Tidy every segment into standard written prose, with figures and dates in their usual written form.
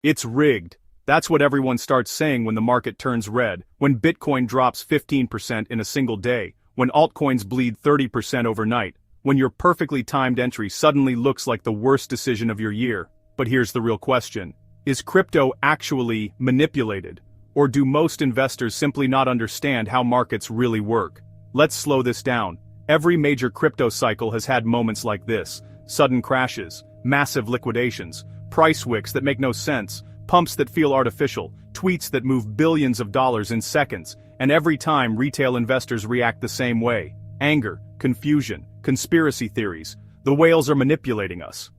It's rigged. That's what everyone starts saying when the market turns red, when Bitcoin drops 15% in a single day, when altcoins bleed 30% overnight, when your perfectly timed entry suddenly looks like the worst decision of your year. But here's the real question. Is crypto actually manipulated? Or do most investors simply not understand how markets really work? Let's slow this down. Every major crypto cycle has had moments like this: sudden crashes, massive liquidations, price wicks that make no sense, pumps that feel artificial, tweets that move billions of dollars in seconds, and every time retail investors react the same way. Anger, confusion, conspiracy theories. The whales are manipulating us.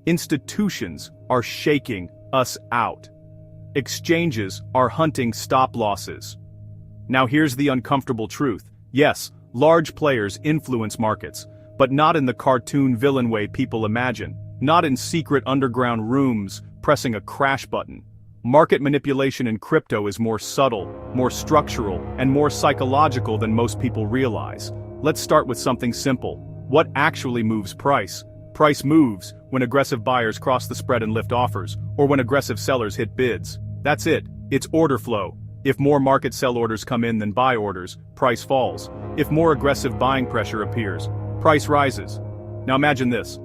Institutions are shaking us out. Exchanges are hunting stop losses. Now here's the uncomfortable truth. Yes, large players influence markets, but not in the cartoon villain way people imagine. Not in secret underground rooms, pressing a crash button. Market manipulation in crypto is more subtle, more structural, and more psychological than most people realize. Let's start with something simple. What actually moves price? Price moves when aggressive buyers cross the spread and lift offers, or when aggressive sellers hit bids. That's it. It's order flow. If more market sell orders come in than buy orders, price falls. If more aggressive buying pressure appears, price rises. Now imagine this.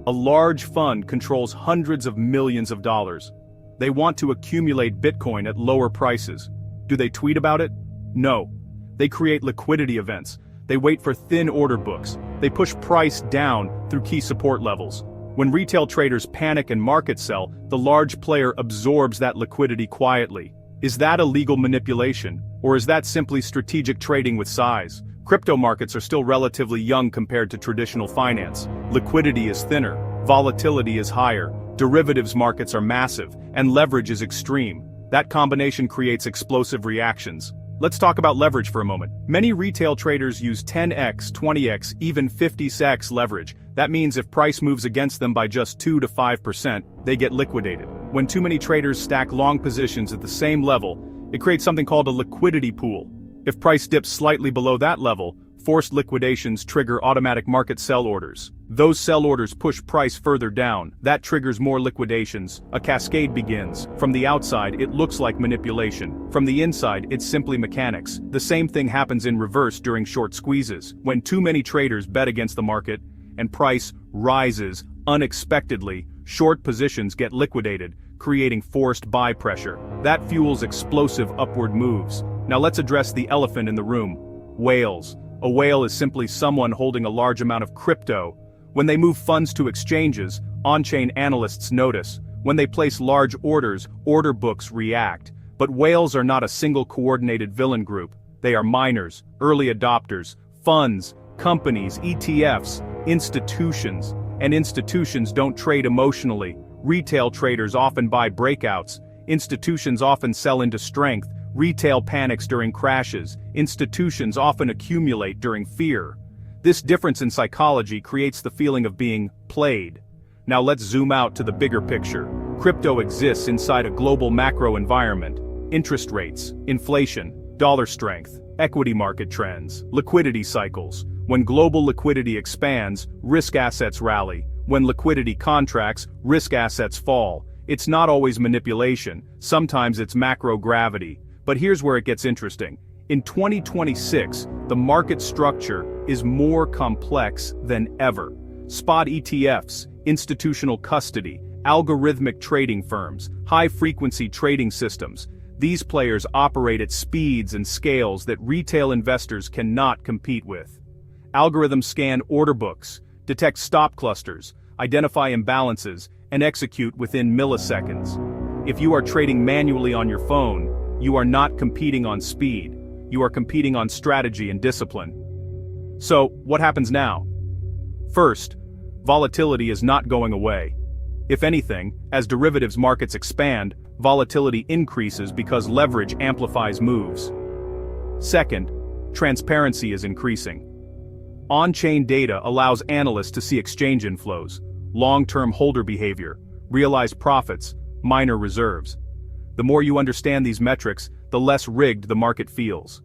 A large fund controls hundreds of millions of dollars. They want to accumulate Bitcoin at lower prices. Do they tweet about it? No. They create liquidity events. They wait for thin order books. They push price down through key support levels. When retail traders panic and market sell, the large player absorbs that liquidity quietly. Is that illegal manipulation, or is that simply strategic trading with size? Crypto markets are still relatively young compared to traditional finance. Liquidity is thinner, volatility is higher, derivatives markets are massive, and leverage is extreme. That combination creates explosive reactions. Let's talk about leverage for a moment. Many retail traders use 10x, 20x, even 50x leverage. That means if price moves against them by just 2 to 5%, they get liquidated. When too many traders stack long positions at the same level, it creates something called a liquidity pool. If price dips slightly below that level, forced liquidations trigger automatic market sell orders. Those sell orders push price further down. That triggers more liquidations. A cascade begins. From the outside, it looks like manipulation. From the inside, it's simply mechanics. The same thing happens in reverse during short squeezes. When too many traders bet against the market, and price rises unexpectedly, short positions get liquidated, creating forced buy pressure. That fuels explosive upward moves. Now let's address the elephant in the room. Whales. A whale is simply someone holding a large amount of crypto. When they move funds to exchanges, on-chain analysts notice. When they place large orders, order books react. But whales are not a single coordinated villain group. They are miners, early adopters, funds, companies, ETFs, institutions. And institutions don't trade emotionally. Retail traders often buy breakouts. Institutions often sell into strength. Retail panics during crashes. Institutions often accumulate during fear. This difference in psychology creates the feeling of being played. Now let's zoom out to the bigger picture. Crypto exists inside a global macro environment. Interest rates, inflation, dollar strength, equity market trends, liquidity cycles. When global liquidity expands, risk assets rally. When liquidity contracts, risk assets fall. It's not always manipulation, sometimes it's macro gravity. But here's where it gets interesting. In 2026, the market structure is more complex than ever. Spot ETFs, institutional custody, algorithmic trading firms, high-frequency trading systems. These players operate at speeds and scales that retail investors cannot compete with. Algorithms scan order books, detect stop clusters, identify imbalances, and execute within milliseconds. If you are trading manually on your phone, you are not competing on speed. You are competing on strategy and discipline. So, what happens now? First, volatility is not going away. If anything, as derivatives markets expand, volatility increases because leverage amplifies moves. Second, transparency is increasing. On-chain data allows analysts to see exchange inflows, long-term holder behavior, realized profits, minor reserves. The more you understand these metrics, the less rigged the market feels.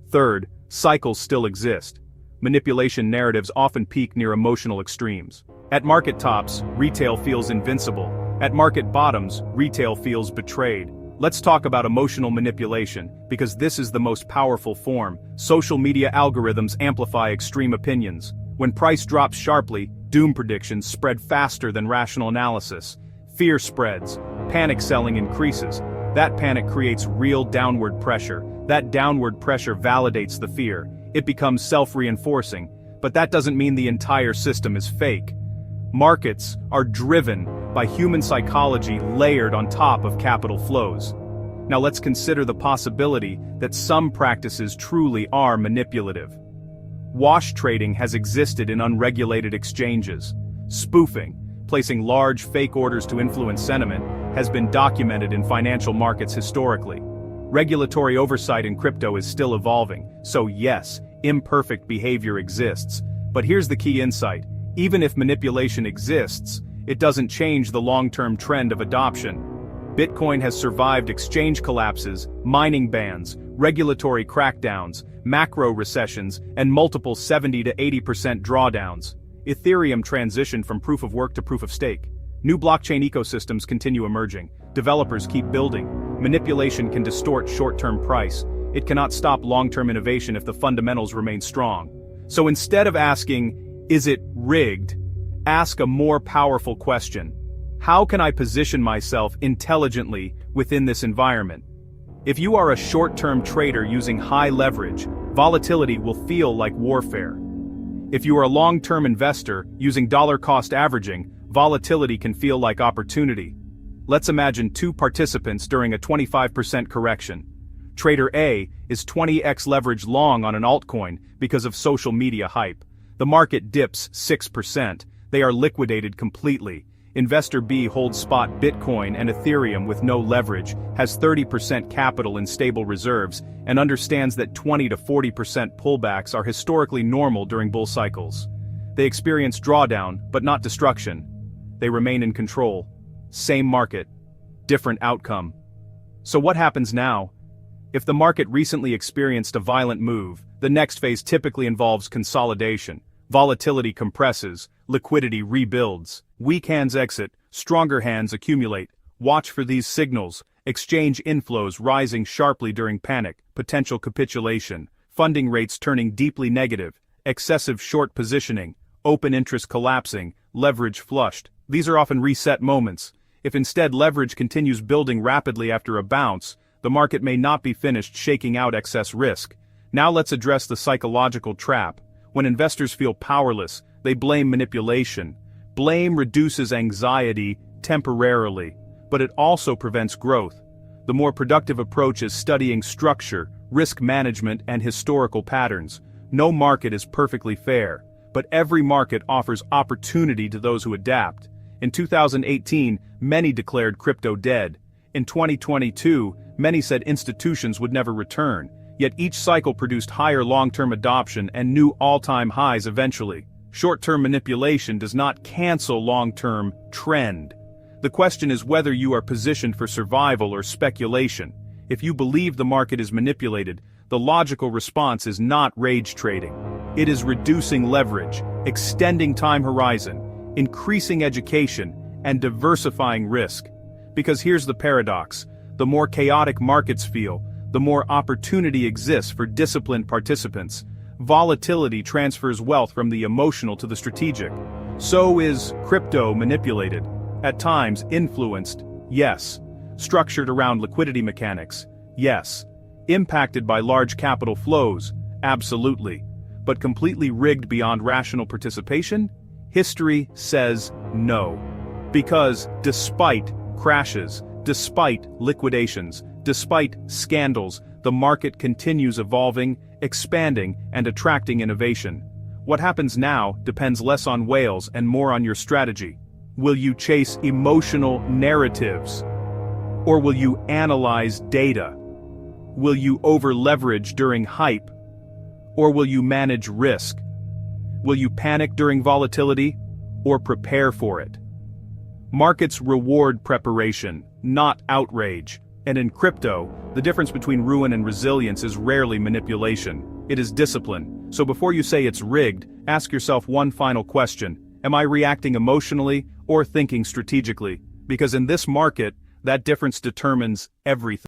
Third, cycles still exist. Manipulation narratives often peak near emotional extremes. At market tops, retail feels invincible. At market bottoms, retail feels betrayed. Let's talk about emotional manipulation, because this is the most powerful form. Social media algorithms amplify extreme opinions. When price drops sharply, doom predictions spread faster than rational analysis. Fear spreads. Panic selling increases. That panic creates real downward pressure. That downward pressure validates the fear. It becomes self-reinforcing. But that doesn't mean the entire system is fake. Markets are driven by human psychology layered on top of capital flows. Now let's consider the possibility that some practices truly are manipulative. Wash trading has existed in unregulated exchanges. Spoofing, placing large fake orders to influence sentiment, has been documented in financial markets historically. Regulatory oversight in crypto is still evolving, so yes, imperfect behavior exists. But here's the key insight: even if manipulation exists, it doesn't change the long-term trend of adoption. Bitcoin has survived exchange collapses, mining bans, regulatory crackdowns, macro recessions, and multiple 70 to 80% drawdowns. Ethereum transitioned from proof of work to proof of stake. New blockchain ecosystems continue emerging. Developers keep building. Manipulation can distort short-term price. It cannot stop long-term innovation if the fundamentals remain strong. So instead of asking, "Is it rigged?" ask a more powerful question. How can I position myself intelligently within this environment? If you are a short-term trader using high leverage, volatility will feel like warfare. If you are a long-term investor using dollar-cost averaging, volatility can feel like opportunity. Let's imagine two participants during a 25% correction. Trader A is 20x leverage long on an altcoin because of social media hype. The market dips 6%. They are liquidated completely. Investor B holds spot Bitcoin and Ethereum with no leverage, has 30% capital in stable reserves, and understands that 20 to 40% pullbacks are historically normal during bull cycles. They experience drawdown, but not destruction. They remain in control. Same market, different outcome. So what happens now? If the market recently experienced a violent move, the next phase typically involves consolidation. Volatility compresses, liquidity rebuilds. Weak hands exit, stronger hands accumulate. Watch for these signals: exchange inflows rising sharply during panic, potential capitulation, funding rates turning deeply negative, excessive short positioning, open interest collapsing, leverage flushed. These are often reset moments. If instead leverage continues building rapidly after a bounce, the market may not be finished shaking out excess risk. Now let's address the psychological trap. When investors feel powerless, they blame manipulation. Blame reduces anxiety temporarily, but it also prevents growth. The more productive approach is studying structure, risk management, and historical patterns. No market is perfectly fair, but every market offers opportunity to those who adapt. In 2018, many declared crypto dead. In 2022, many said institutions would never return, yet each cycle produced higher long-term adoption and new all-time highs eventually. Short-term manipulation does not cancel long-term trend. The question is whether you are positioned for survival or speculation. If you believe the market is manipulated, the logical response is not rage trading. It is reducing leverage, extending time horizon, increasing education, and diversifying risk. Because here's the paradox: the more chaotic markets feel, the more opportunity exists for disciplined participants. Volatility transfers wealth from the emotional to the strategic. So is crypto manipulated. At times influenced, yes. Structured around liquidity mechanics, yes. Impacted by large capital flows, absolutely. But completely rigged beyond rational participation? History says no. Because despite crashes, despite liquidations, despite scandals, the market continues evolving, expanding, and attracting innovation. What happens now depends less on whales and more on your strategy. Will you chase emotional narratives? Or will you analyze data? Will you over-leverage during hype? Or will you manage risk? Will you panic during volatility? Or prepare for it? Markets reward preparation, not outrage. And in crypto, the difference between ruin and resilience is rarely manipulation. It is discipline. So before you say it's rigged, ask yourself one final question: am I reacting emotionally or thinking strategically? Because in this market, that difference determines everything.